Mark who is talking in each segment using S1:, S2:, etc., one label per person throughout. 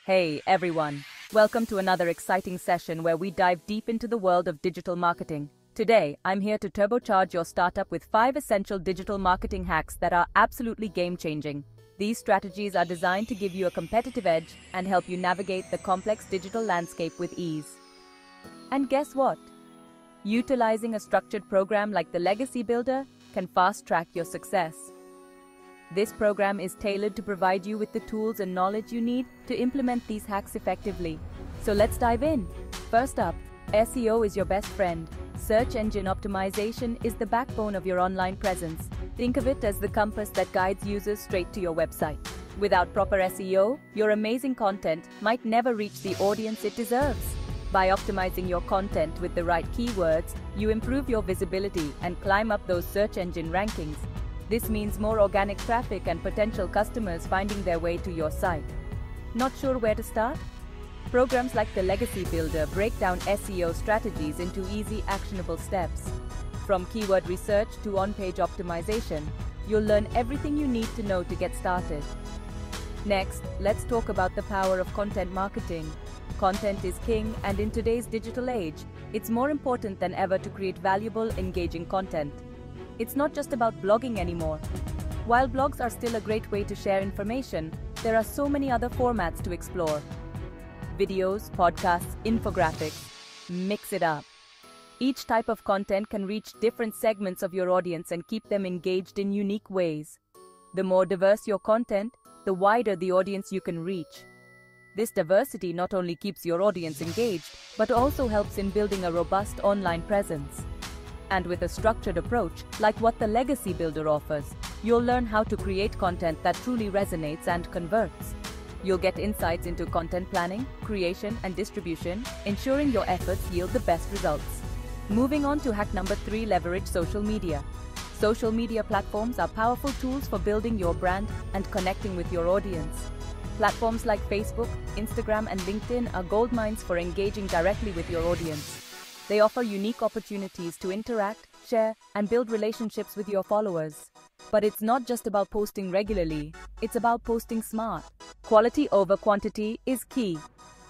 S1: Hey everyone, welcome to another exciting session where we dive deep into the world of digital marketing. Today, I'm here to turbocharge your startup with 5 essential digital marketing hacks that are absolutely game-changing. These strategies are designed to give you a competitive edge and help you navigate the complex digital landscape with ease. And guess what? Utilizing a structured program like the Legacy Builder can fast-track your success. This program is tailored to provide you with the tools and knowledge you need to implement these hacks effectively. So let's dive in. First up, SEO is your best friend. Search engine optimization is the backbone of your online presence. Think of it as the compass that guides users straight to your website. Without proper SEO, your amazing content might never reach the audience it deserves. By optimizing your content with the right keywords, you improve your visibility and climb up those search engine rankings. This means more organic traffic and potential customers finding their way to your site. Not sure where to start? Programs like the Legacy Builder break down SEO strategies into easy, actionable steps. From keyword research to on-page optimization, you'll learn everything you need to know to get started. Next, let's talk about the power of content marketing. Content is king, and in today's digital age, it's more important than ever to create valuable, engaging content. It's not just about blogging anymore. While blogs are still a great way to share information, there are so many other formats to explore. Videos, podcasts, infographics. Mix it up. Each type of content can reach different segments of your audience and keep them engaged in unique ways. The more diverse your content, the wider the audience you can reach. This diversity not only keeps your audience engaged, but also helps in building a robust online presence. And with a structured approach, like what the Legacy Builder offers, you'll learn how to create content that truly resonates and converts. You'll get insights into content planning, creation, and distribution, ensuring your efforts yield the best results. Moving on to hack number 3, leverage social media. Social media platforms are powerful tools for building your brand and connecting with your audience. Platforms like Facebook, Instagram, and LinkedIn are goldmines for engaging directly with your audience. They offer unique opportunities to interact, share, and build relationships with your followers. But it's not just about posting regularly, it's about posting smart. Quality over quantity is key.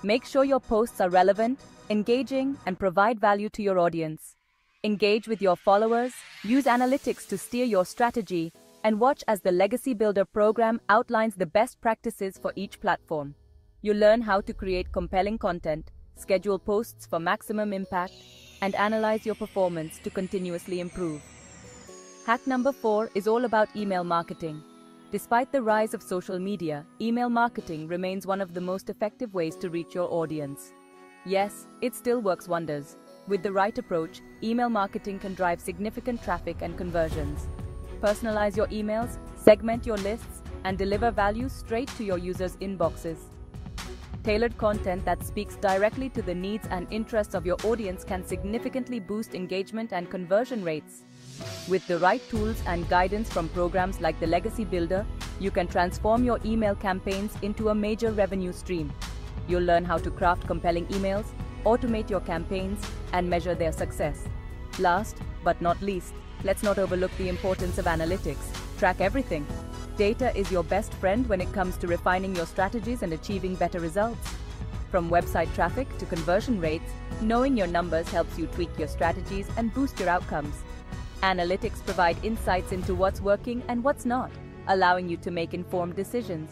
S1: Make sure your posts are relevant, engaging, and provide value to your audience. Engage with your followers, use analytics to steer your strategy, and watch as the Legacy Builder program outlines the best practices for each platform. You'll learn how to create compelling content, schedule posts for maximum impact, and analyze your performance to continuously improve. Hack number 4 is all about email marketing. Despite the rise of social media, email marketing remains one of the most effective ways to reach your audience. Yes, it still works wonders. With the right approach, email marketing can drive significant traffic and conversions. Personalize your emails, segment your lists, and deliver value straight to your users' inboxes. Tailored content that speaks directly to the needs and interests of your audience can significantly boost engagement and conversion rates. With the right tools and guidance from programs like the Legacy Builder, you can transform your email campaigns into a major revenue stream. You'll learn how to craft compelling emails, automate your campaigns, and measure their success. Last but not least, let's not overlook the importance of analytics. Track everything. Data is your best friend when it comes to refining your strategies and achieving better results. From website traffic to conversion rates, knowing your numbers helps you tweak your strategies and boost your outcomes. Analytics provide insights into what's working and what's not, allowing you to make informed decisions.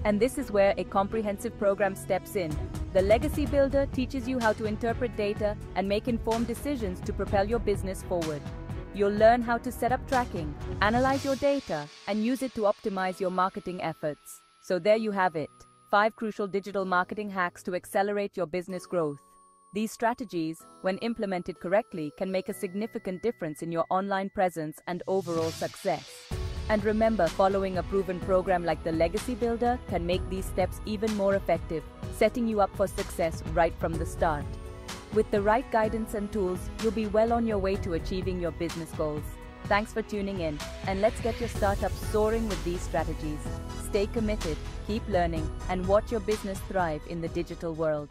S1: And this is where a comprehensive program steps in. The Legacy Builder teaches you how to interpret data and make informed decisions to propel your business forward. You'll learn how to set up tracking, analyze your data, and use it to optimize your marketing efforts. So there you have it, 5 crucial digital marketing hacks to accelerate your business growth. These strategies, when implemented correctly, can make a significant difference in your online presence and overall success. And remember, following a proven program like the Legacy Builder can make these steps even more effective, setting you up for success right from the start. With the right guidance and tools, you'll be well on your way to achieving your business goals. Thanks for tuning in, and let's get your startup soaring with these strategies. Stay committed, keep learning, and watch your business thrive in the digital world.